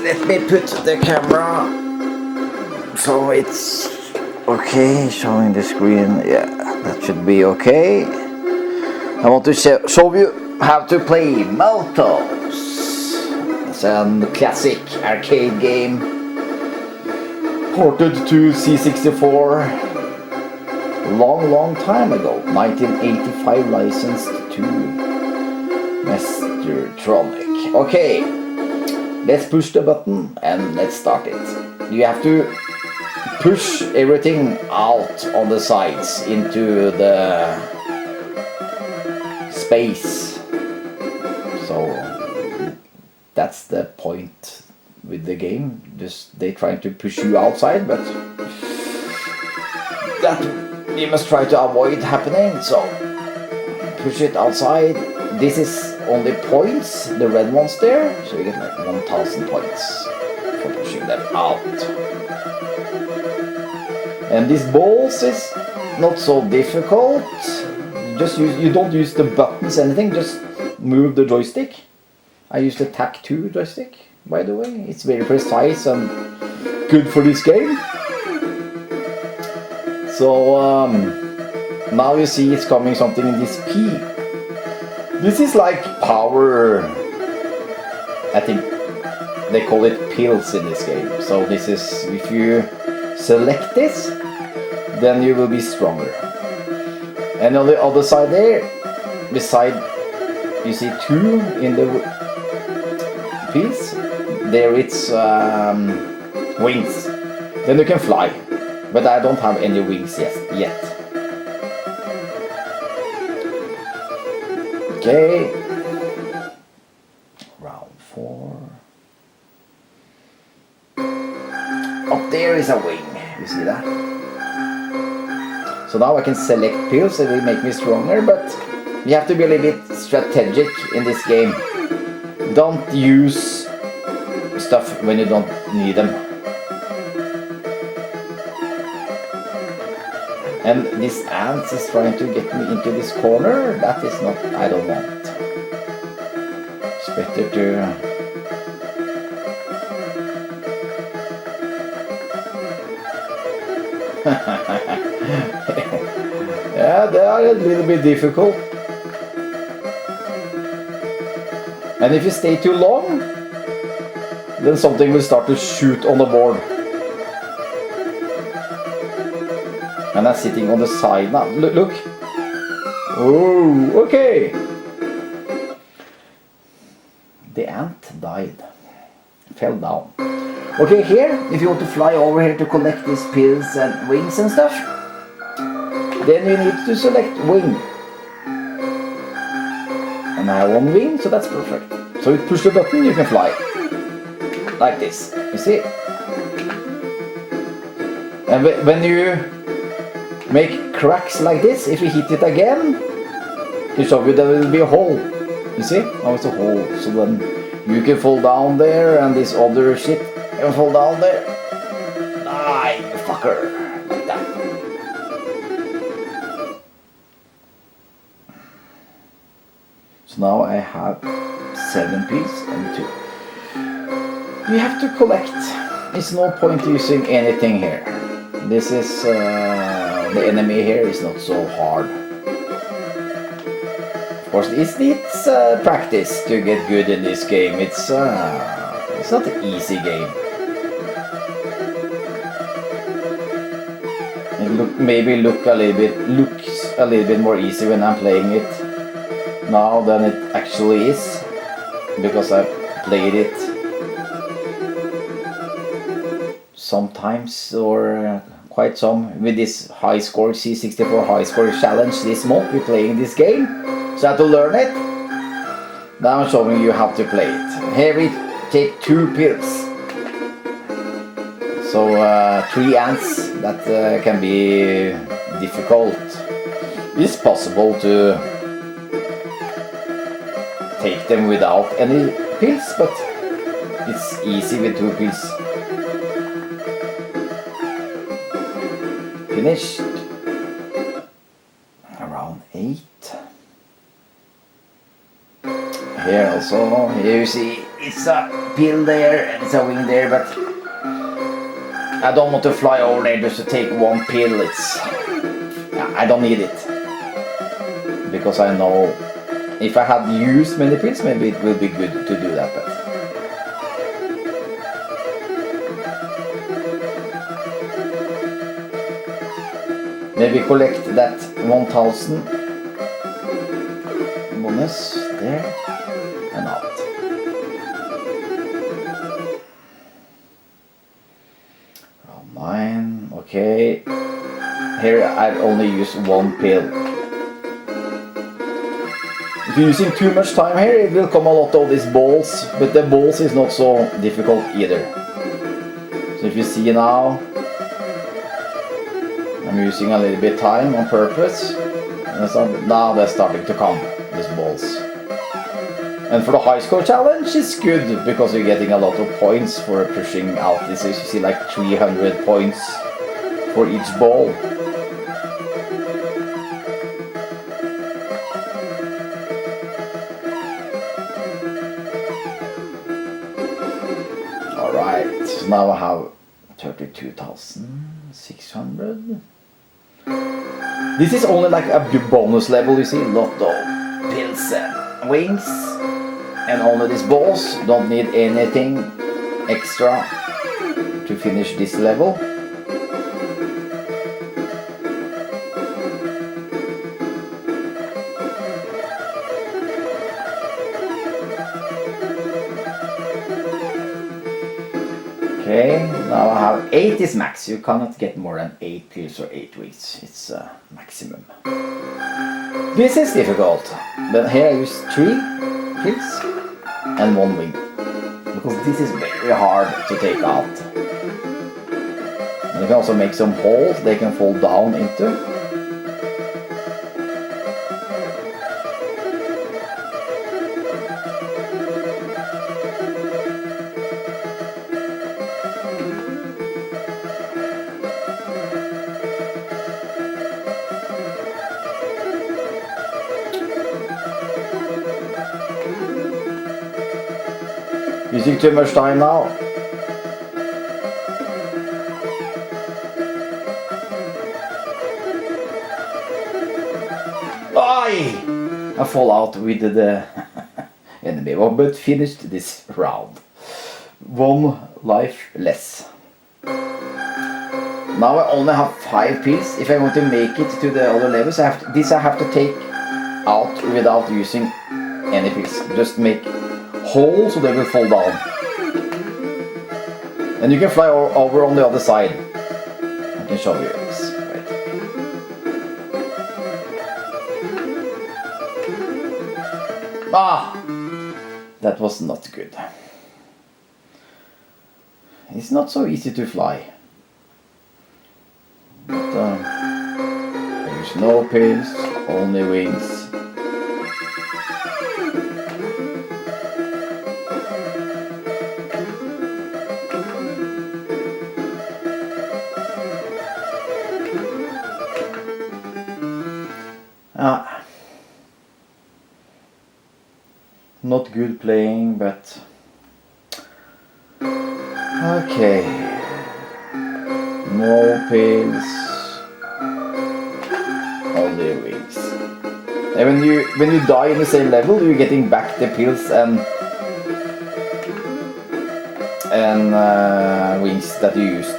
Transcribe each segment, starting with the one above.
Let me put the camera so it's okay, showing the screen. Yeah, that should be okay. I want to show you how to play Motos. It's a classic arcade game ported to C64 long time ago. 1985, licensed to Mastertronic. Okay, let's push the button and let's start it. You have to push everything out on the sides into the space. So that's the point with the game. Just they trying to push you outside, but that you must try to avoid happening. So push it outside. This is only points, the red ones there, so you get like 1000 points for pushing them out. And these balls is not so difficult. You don't use the buttons, anything, just move the joystick. I use the TAC2 joystick, by the way. It's very precise and good for this game. So now you see it's coming something in this P. This is like power, I think they call it pills in this game. So this is, if you select this, then you will be stronger. And on the other side there, beside, you see 2 in the piece. There it's wings. Then you can fly. But I don't have any wings yet. Okay. Round 4. Up there is a wing. You see that? So now I can select pills and it will make me stronger, but you have to be a little bit strategic in this game. Don't use stuff when you don't need them. And this ant is trying to get me into this corner. That is not, I don't want. It's better to... Yeah, they are a little bit difficult. And if you stay too long, then something will start to shoot on the board. And I'm sitting on the side now. Look. Oh, okay. The ant died. Fell down. Okay, here, if you want to fly over here to collect these pills and wings and stuff, then you need to select wing. And I have 1 wing, so that's perfect. So you push the button, you can fly. Like this, you see? And when you make cracks like this, if you hit it again, to show you there will be a hole. You see? Oh, it's a hole. So then you can fall down there and this other shit can fall down there. Die, you fucker. Like that. So now I have 7 pieces and 2. You have to collect. There's no point using anything here. This is... the enemy here is not so hard. Of course, it needs practice to get good in this game. It's not an easy game. It looks a little bit more easy when I'm playing it now than it actually is, because I played it sometimes or quite some with this high score C64 high score challenge this month. We're playing this game, so I have to learn it. Now I'm showing you how to play it. Here we take 2 pills. So 3 ants, that can be difficult. It's possible to take them without any pills, but it's easy with 2 pills. Finished. Around 8. Here also, here you see it's a pill there and it's a wing there, but I don't want to fly over there just to take one pill. I don't need it, because I know if I had used many pills, maybe it would be good to do that. But maybe collect that 1000 bonus there and out. Roll 9, okay. Here I only use one pill. If you're using too much time here, it will come a lot of these balls, but the balls is not so difficult either. So if you see now, I'm using a little bit time on purpose, and so now they're starting to come, these balls. And for the high score challenge, it's good because you're getting a lot of points for pushing out this. You see like 300 points for each ball. Alright, so now I have 32,600. This is only like a bonus level, you see, lot of pills and wings. And only these balls, don't need anything extra to finish this level. Okay, now I have 8 is max. You cannot get more than 8 pills or 8 wings. It's maximum. This is difficult, but here I use 3 pills and 1 wing, because this is very hard to take out. And you can also make some holes they can fall down into. Using too much time now. I fall out with the enemy, but finished this round. 1 life less. Now I only have 5 pills. If I want to make it to the other levels, I have to take out without using any pills. Just make holes so they will fall down. And you can fly over on the other side. I can show you this. Wait. That was not good. It's not so easy to fly. But there's no pills, only wings. Not good playing, but okay. No pills, only wings. And when you die in the same level, you're getting back the pills and wings that you used.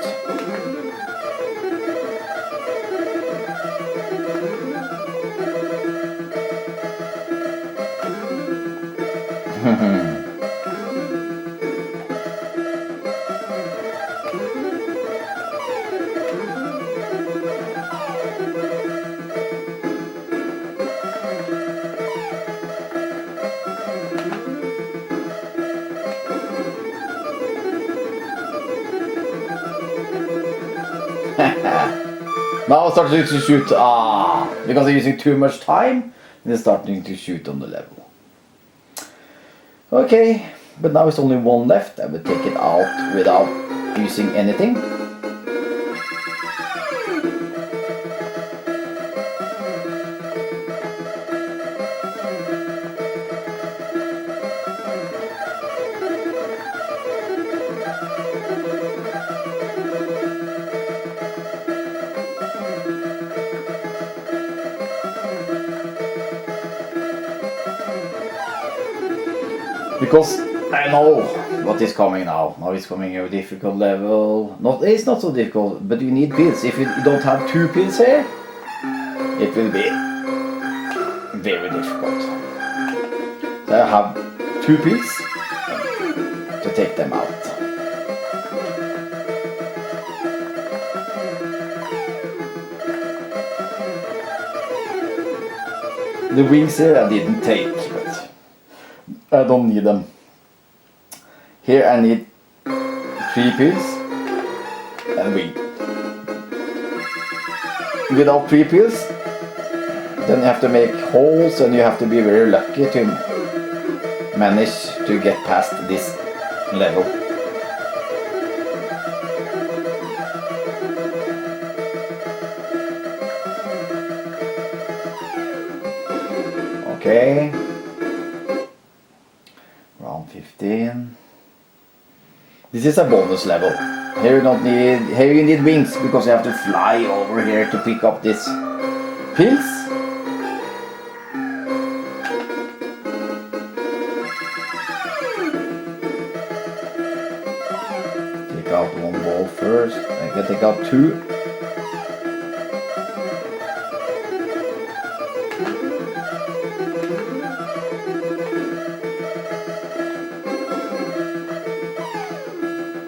Now I'm starting to shoot, because I'm using too much time, they're starting to shoot on the level. Okay, but now it's only 1 left. I will take it out without using anything. Because I know what is coming now. Now it's coming a difficult level. It's not so difficult, but you need pills. If you don't have 2 pills here, it will be very difficult. So I have 2 pills to take them out. The wings here I didn't take, but I don't need them. Here I need 3 pills and wing. Without 3 pills, then you have to make holes and you have to be very lucky to manage to get past this level. Okay, round 15. This is a bonus level. Here you need wings because you have to fly over here to pick up these pills. Take out 1 ball first. I can take out 2.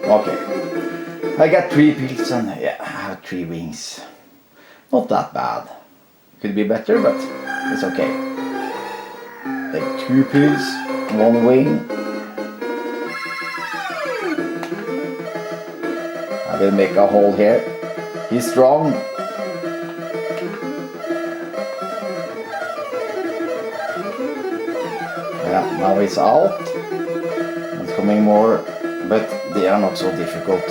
Okay, I got 3 pills and yeah, I have 3 wings. Not that bad. Could be better, but it's okay. Take 2 pills, 1 wing. I will make a hole here. He's strong. Yeah, now it's out. It's coming more. But they are not so difficult.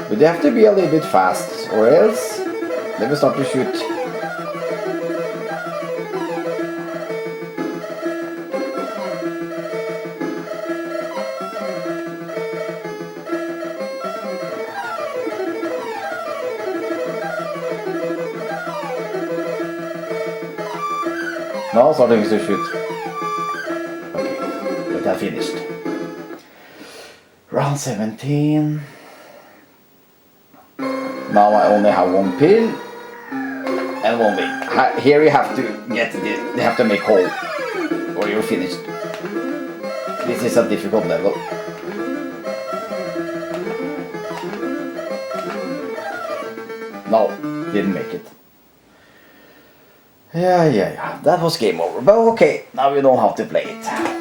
But they have to be a little bit fast, or else they will start to shoot. Now starting to shoot. I finished. Round 17. Now I only have 1 pill and 1 wing. Here you have to get this. You have to make hole, or you're finished. This is a difficult level. No, didn't make it. Yeah. That was game over. But okay, now you know how to play it.